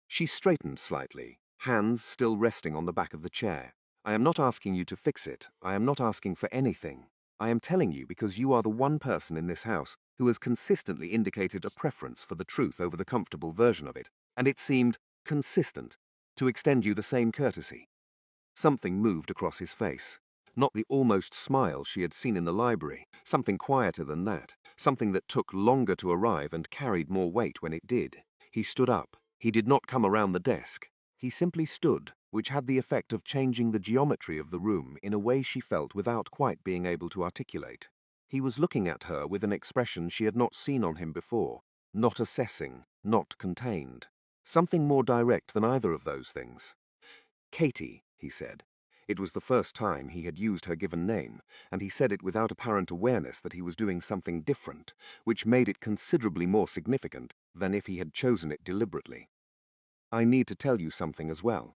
She straightened slightly, hands still resting on the back of the chair. "I am not asking you to fix it. I am not asking for anything. I am telling you because you are the one person in this house who has consistently indicated a preference for the truth over the comfortable version of it, and it seemed consistent, to extend you the same courtesy. Something moved across his face. Not the almost smile she had seen in the library, something quieter than that, something that took longer to arrive and carried more weight when it did. He stood up. He did not come around the desk. He simply stood, which had the effect of changing the geometry of the room in a way she felt without quite being able to articulate. He was looking at her with an expression she had not seen on him before, not assessing, not contained. Something more direct than either of those things. Katie, he said. It was the first time he had used her given name, and he said it without apparent awareness that he was doing something different, which made it considerably more significant than if he had chosen it deliberately. I need to tell you something as well.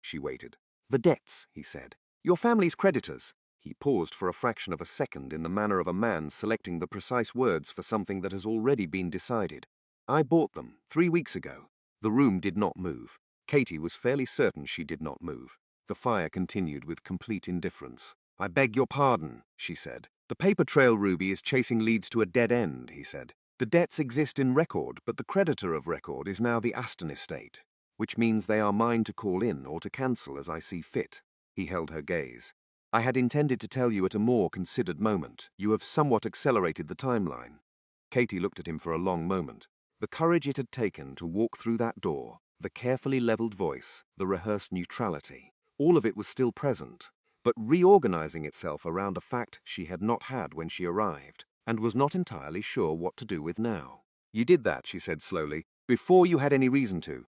She waited. The debts, he said. Your family's creditors. He paused for a fraction of a second in the manner of a man selecting the precise words for something that has already been decided. I bought them 3 weeks ago. The room did not move. Katie was fairly certain she did not move. The fire continued with complete indifference. I beg your pardon, she said. The paper trail, Ruby, is chasing leads to a dead end, he said. The debts exist in record, but the creditor of record is now the Aston estate, which means they are mine to call in or to cancel as I see fit. He held her gaze. I had intended to tell you at a more considered moment. You have somewhat accelerated the timeline. Katie looked at him for a long moment. The courage it had taken to walk through that door, the carefully leveled voice, the rehearsed neutrality, all of it was still present, but reorganizing itself around a fact she had not had when she arrived, and was not entirely sure what to do with now. You did that, she said slowly, before you had any reason to.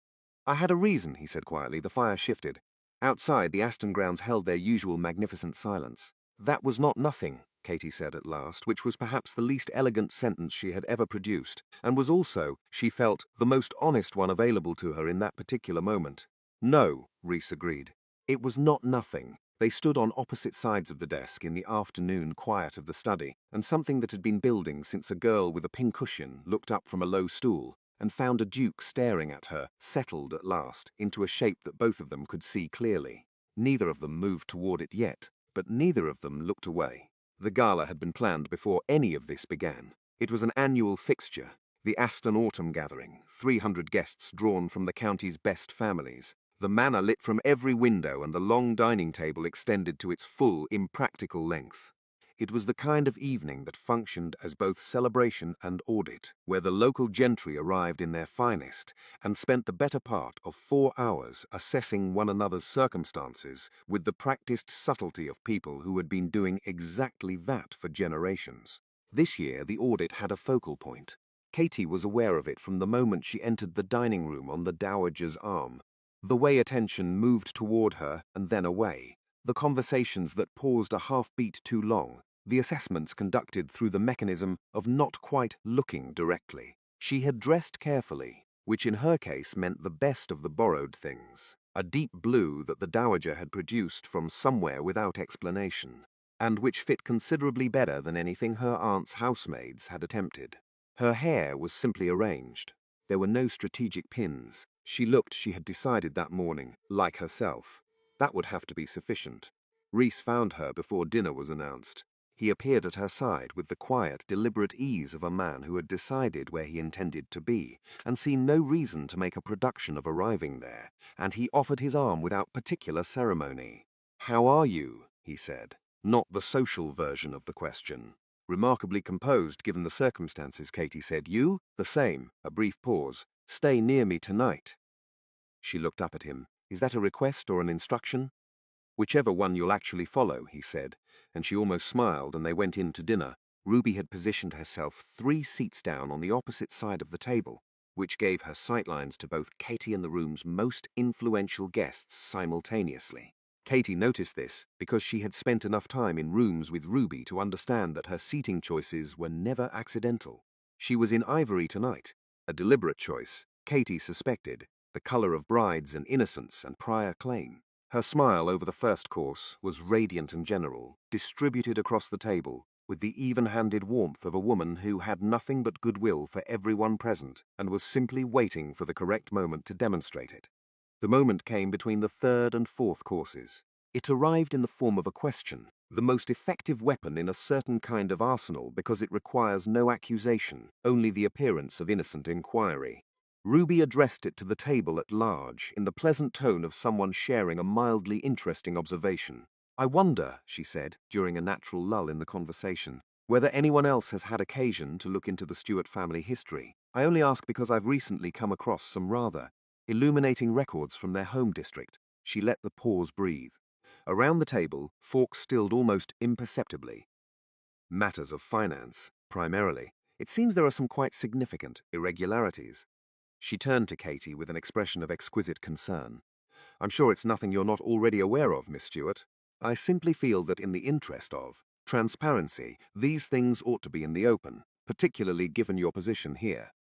I had a reason, he said quietly. The fire shifted. Outside, the Aston grounds held their usual magnificent silence. That was not nothing, Katie said at last, which was perhaps the least elegant sentence she had ever produced, and was also, she felt, the most honest one available to her in that particular moment. No, Reese agreed. It was not nothing. They stood on opposite sides of the desk in the afternoon quiet of the study, and something that had been building since a girl with a pincushion looked up from a low stool and found a duke staring at her, settled at last, into a shape that both of them could see clearly. Neither of them moved toward it yet, but neither of them looked away. The gala had been planned before any of this began. It was an annual fixture, the Aston Autumn Gathering, 300 guests drawn from the county's best families. The manor lit from every window and the long dining table extended to its full, impractical length. It was the kind of evening that functioned as both celebration and audit, where the local gentry arrived in their finest and spent the better part of 4 hours assessing one another's circumstances with the practiced subtlety of people who had been doing exactly that for generations. This year the audit had a focal point. Katie was aware of it from the moment she entered the dining room on the dowager's arm. The way attention moved toward her and then away, the conversations that paused a half-beat too long, the assessments conducted through the mechanism of not quite looking directly. She had dressed carefully, which in her case meant the best of the borrowed things, a deep blue that the dowager had produced from somewhere without explanation, and which fit considerably better than anything her aunt's housemaids had attempted. Her hair was simply arranged. There were no strategic pins. She looked, she had decided that morning, like herself. That would have to be sufficient. Reese found her before dinner was announced. He appeared at her side with the quiet, deliberate ease of a man who had decided where he intended to be, and seen no reason to make a production of arriving there, and he offered his arm without particular ceremony. "How are you?" he said, not the social version of the question. Remarkably composed given the circumstances, Katie said. "You?" "The same." A brief pause. "Stay near me tonight." She looked up at him. "Is that a request or an instruction?" "Whichever one you'll actually follow," he said, and she almost smiled, and they went in to dinner. Ruby had positioned herself 3 seats down on the opposite side of the table, which gave her sightlines to both Katie and the room's most influential guests simultaneously. Katie noticed this because she had spent enough time in rooms with Ruby to understand that her seating choices were never accidental. She was in ivory tonight, a deliberate choice, Katie suspected, the color of brides and innocence and prior claim. Her smile over the first course was radiant and general, distributed across the table, with the even-handed warmth of a woman who had nothing but goodwill for everyone present and was simply waiting for the correct moment to demonstrate it. The moment came between the third and fourth courses. It arrived in the form of a question, the most effective weapon in a certain kind of arsenal because it requires no accusation, only the appearance of innocent inquiry. Ruby addressed it to the table at large, in the pleasant tone of someone sharing a mildly interesting observation. "I wonder," she said, during a natural lull in the conversation, "whether anyone else has had occasion to look into the Stuart family history. I only ask because I've recently come across some rather illuminating records from their home district." She let the pause breathe. Around the table, Fawkes stilled almost imperceptibly. "Matters of finance, primarily. It seems there are some quite significant irregularities." She turned to Katie with an expression of exquisite concern. "I'm sure it's nothing you're not already aware of, Miss Stewart. I simply feel that in the interest of transparency, these things ought to be in the open, particularly given your position here."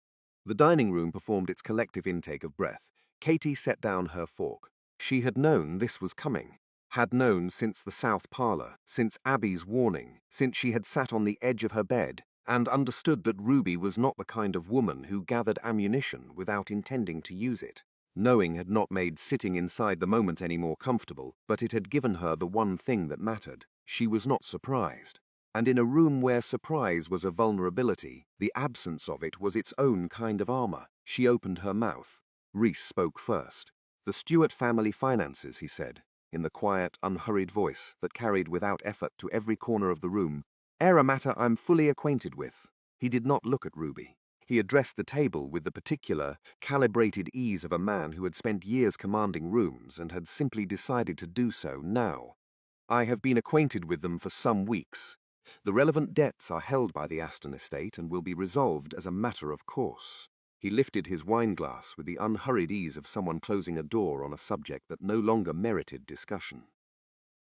The dining room performed its collective intake of breath. Katie set down her fork. She had known this was coming. Had known since the south parlour, since Abby's warning, since she had sat on the edge of her bed, and understood that Ruby was not the kind of woman who gathered ammunition without intending to use it. Knowing had not made sitting inside the moment any more comfortable, but it had given her the one thing that mattered. She was not surprised. And in a room where surprise was a vulnerability, the absence of it was its own kind of armor. She opened her mouth. Reese spoke first. "The Stewart family finances," he said, in the quiet, unhurried voice that carried without effort to every corner of the room, "are a matter I'm fully acquainted with." He did not look at Ruby. He addressed the table with the particular, calibrated ease of a man who had spent years commanding rooms and had simply decided to do so now. "I have been acquainted with them for some weeks. The relevant debts are held by the Aston estate and will be resolved as a matter of course." He lifted his wineglass with the unhurried ease of someone closing a door on a subject that no longer merited discussion.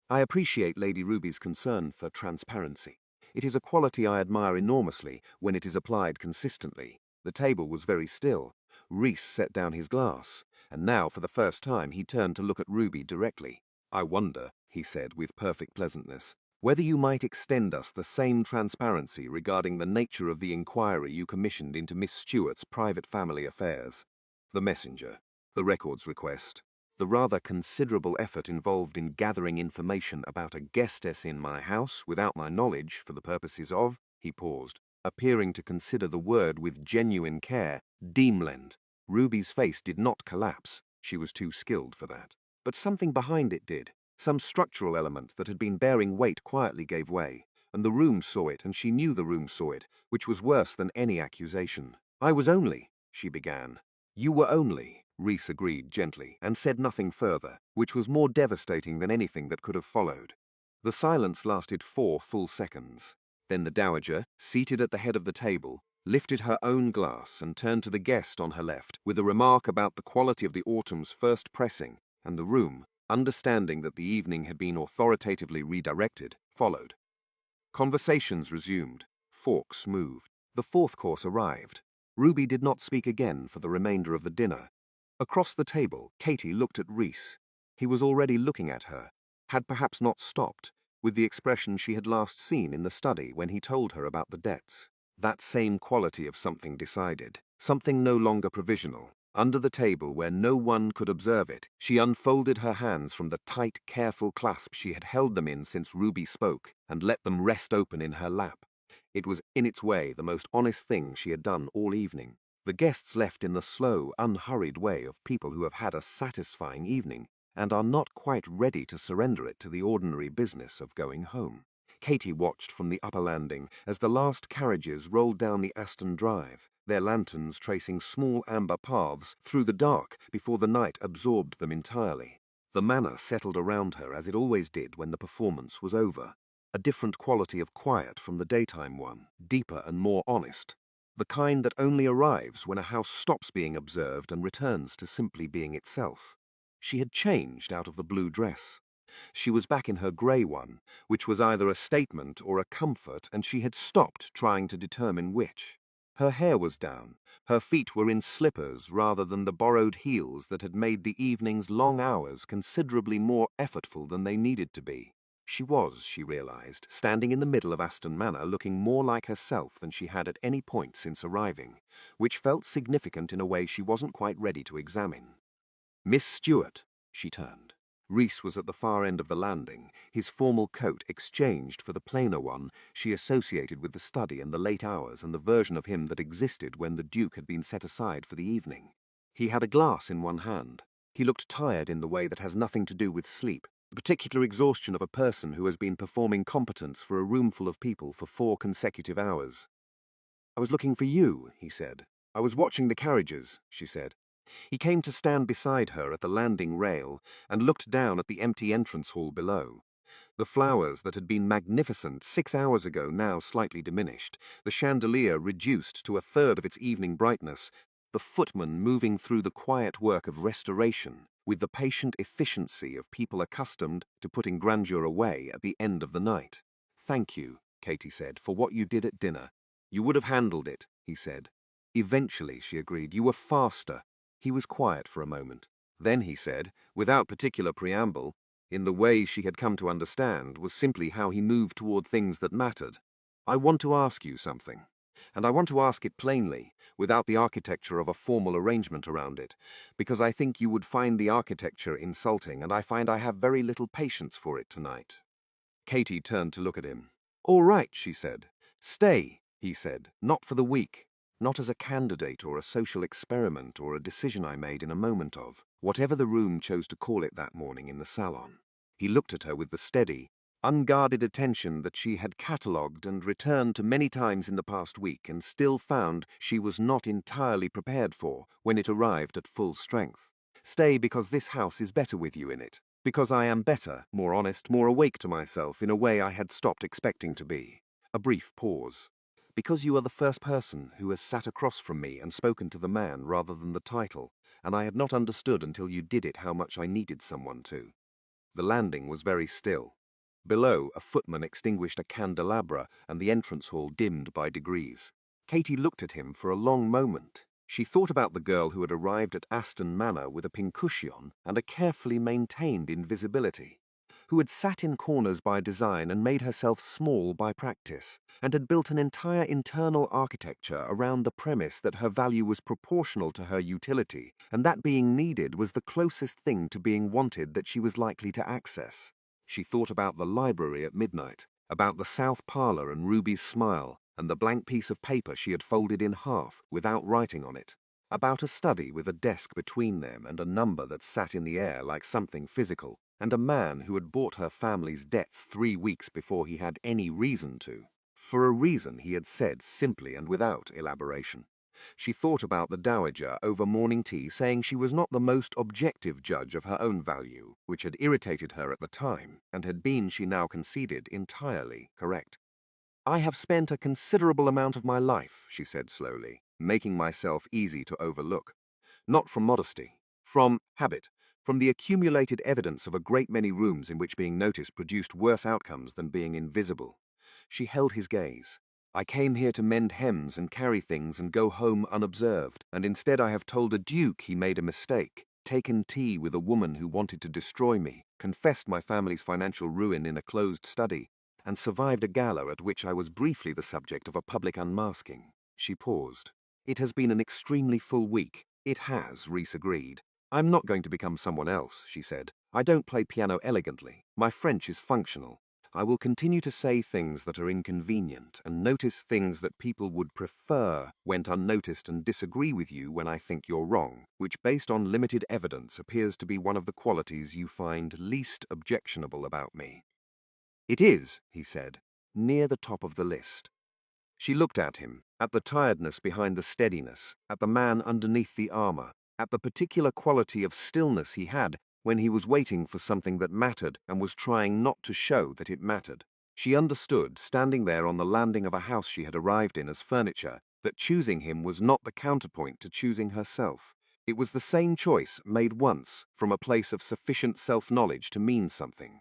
"I appreciate Lady Ruby's concern for transparency. It is a quality I admire enormously when it is applied consistently." The table was very still. Reese set down his glass, and now for the first time he turned to look at Ruby directly. "I wonder," he said with perfect pleasantness, "whether you might extend us the same transparency regarding the nature of the inquiry you commissioned into Miss Stuart's private family affairs. The messenger, the records request, the rather considerable effort involved in gathering information about a guestess in my house without my knowledge for the purposes of," he paused, appearing to consider the word with genuine care, "Deemland." Ruby's face did not collapse. She was too skilled for that. But something behind it did. Some structural element that had been bearing weight quietly gave way, and the room saw it, and she knew the room saw it, which was worse than any accusation. "I was only," she began. "You were only," Reese agreed gently, and said nothing further, which was more devastating than anything that could have followed. The silence lasted 4 full seconds. Then the dowager, seated at the head of the table, lifted her own glass and turned to the guest on her left with a remark about the quality of the autumn's first pressing, and the room, understanding that the evening had been authoritatively redirected, followed. Conversations resumed. Forks moved. The fourth course arrived. Ruby did not speak again for the remainder of the dinner. Across the table, Katie looked at Reese. He was already looking at her, had perhaps not stopped, with the expression she had last seen in the study when he told her about the debts. That same quality of something decided, something no longer provisional. Under the table, where no one could observe it, she unfolded her hands from the tight, careful clasp she had held them in since Ruby spoke, and let them rest open in her lap. It was, in its way, the most honest thing she had done all evening. The guests left in the slow, unhurried way of people who have had a satisfying evening and are not quite ready to surrender it to the ordinary business of going home. Katie watched from the upper landing as the last carriages rolled down the Aston Drive, their lanterns tracing small amber paths through the dark before the night absorbed them entirely. The manor settled around her as it always did when the performance was over. A different quality of quiet from the daytime one, deeper and more honest. The kind that only arrives when a house stops being observed and returns to simply being itself. She had changed out of the blue dress. She was back in her grey one, which was either a statement or a comfort, and she had stopped trying to determine which. Her hair was down, her feet were in slippers rather than the borrowed heels that had made the evening's long hours considerably more effortful than they needed to be. She was, she realized, standing in the middle of Aston Manor looking more like herself than she had at any point since arriving, which felt significant in a way she wasn't quite ready to examine. "Miss Stewart," she turned. Reese was at the far end of the landing, his formal coat exchanged for the plainer one she associated with the study and the late hours and the version of him that existed when the Duke had been set aside for the evening. He had a glass in one hand. He looked tired in the way that has nothing to do with sleep, the particular exhaustion of a person who has been performing competence for a roomful of people for 4 consecutive hours. "I was looking for you," he said. "I was watching the carriages," she said. He came to stand beside her at the landing rail and looked down at the empty entrance hall below. The flowers that had been magnificent 6 hours ago now slightly diminished, the chandelier reduced to a third of its evening brightness, the footman moving through the quiet work of restoration with the patient efficiency of people accustomed to putting grandeur away at the end of the night. "Thank you," Katy said, "for what you did at dinner." "You would have handled it," he said. "Eventually," she agreed. "You were faster." He was quiet for a moment. Then he said, without particular preamble, in the way she had come to understand, was simply how he moved toward things that mattered. "I want to ask you something. And I want to ask it plainly, without the architecture of a formal arrangement around it, because I think you would find the architecture insulting, and I find I have very little patience for it tonight." Katy turned to look at him. "All right," she said. "Stay," he said, "not for the week. Not as a candidate or a social experiment or a decision I made in a moment of, whatever the room chose to call it that morning in the salon." He looked at her with the steady, unguarded attention that she had catalogued and returned to many times in the past week and still found she was not entirely prepared for when it arrived at full strength. "Stay because this house is better with you in it. Because I am better, more honest, more awake to myself in a way I had stopped expecting to be." A brief pause. "Because you are the first person who has sat across from me and spoken to the man rather than the title, and I had not understood until you did it how much I needed someone to." The landing was very still. Below, a footman extinguished a candelabra and the entrance hall dimmed by degrees. Katy looked at him for a long moment. She thought about the girl who had arrived at Aston Manor with a pincushion and a carefully maintained invisibility, who had sat in corners by design and made herself small by practice, and had built an entire internal architecture around the premise that her value was proportional to her utility, and that being needed was the closest thing to being wanted that she was likely to access. She thought about the library at midnight, about the south parlour and Ruby's smile, and the blank piece of paper she had folded in half without writing on it, about a study with a desk between them and a number that sat in the air like something physical, and a man who had bought her family's debts 3 weeks before he had any reason to. For a reason he had said simply and without elaboration. She thought about the dowager over morning tea saying she was not the most objective judge of her own value, which had irritated her at the time, and had been, she now conceded, entirely correct. "I have spent a considerable amount of my life," she said slowly, "making myself easy to overlook. Not from modesty, from habit, from the accumulated evidence of a great many rooms in which being noticed produced worse outcomes than being invisible." She held his gaze. "I came here to mend hems and carry things and go home unobserved, and instead I have told a duke he made a mistake, taken tea with a woman who wanted to destroy me, confessed my family's financial ruin in a closed study, and survived a gala at which I was briefly the subject of a public unmasking." She paused. "It has been an extremely full week." "It has," Reese agreed. "I'm not going to become someone else," she said. "I don't play piano elegantly. My French is functional. I will continue to say things that are inconvenient and notice things that people would prefer went unnoticed and disagree with you when I think you're wrong, which based on limited evidence appears to be one of the qualities you find least objectionable about me." "It is," he said, "near the top of the list." She looked at him, at the tiredness behind the steadiness, at the man underneath the armor, at the particular quality of stillness he had when he was waiting for something that mattered and was trying not to show that it mattered. She understood, standing there on the landing of a house she had arrived in as furniture, that choosing him was not the counterpoint to choosing herself. It was the same choice made once from a place of sufficient self-knowledge to mean something.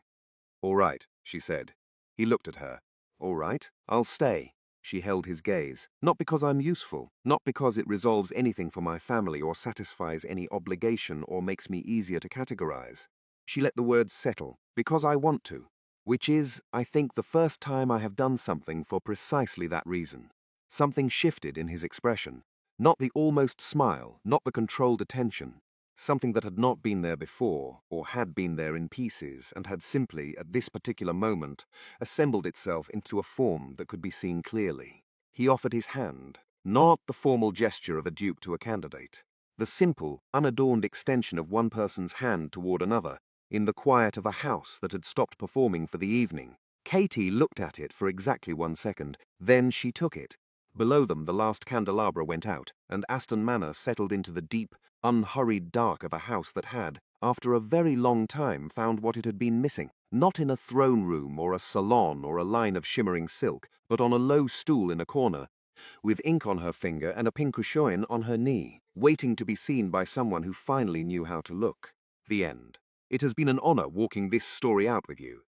"All right," she said. He looked at her. "All right, I'll stay." She held his gaze. "Not because I'm useful, not because it resolves anything for my family or satisfies any obligation or makes me easier to categorize." She let the words settle. "Because I want to. Which is, I think, the first time I have done something for precisely that reason." Something shifted in his expression. Not the almost smile, not the controlled attention. Something that had not been there before, or had been there in pieces, and had simply, at this particular moment, assembled itself into a form that could be seen clearly. He offered his hand, not the formal gesture of a duke to a candidate. the simple, unadorned extension of one person's hand toward another, in the quiet of a house that had stopped performing for the evening. Katie looked at it for exactly 1 second, then she took it. Below them the last candelabra went out, and Aston Manor settled into the deep, unhurried dark of a house that had, after a very long time, found what it had been missing. Not in a throne room or a salon or a line of shimmering silk, but on a low stool in a corner, with ink on her finger and a pincushion on her knee, waiting to be seen by someone who finally knew how to look. The end. It has been an honor walking this story out with you.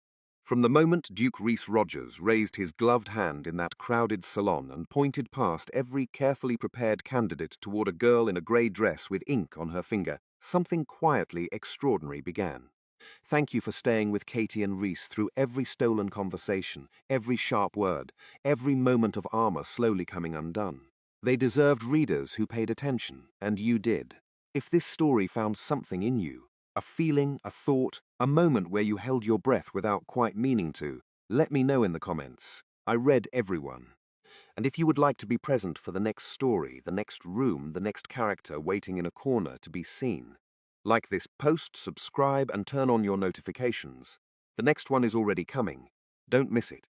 From the moment Duke Rhys Rogers raised his gloved hand in that crowded salon and pointed past every carefully prepared candidate toward a girl in a grey dress with ink on her finger, something quietly extraordinary began. Thank you for staying with Katie and Rhys through every stolen conversation, every sharp word, every moment of armor slowly coming undone. They deserved readers who paid attention, and you did. If this story found something in you, a feeling, a thought, a moment where you held your breath without quite meaning to, let me know in the comments. I read everyone. And if you would like to be present for the next story, the next room, the next character waiting in a corner to be seen, like this post, subscribe, and turn on your notifications. The next one is already coming. Don't miss it.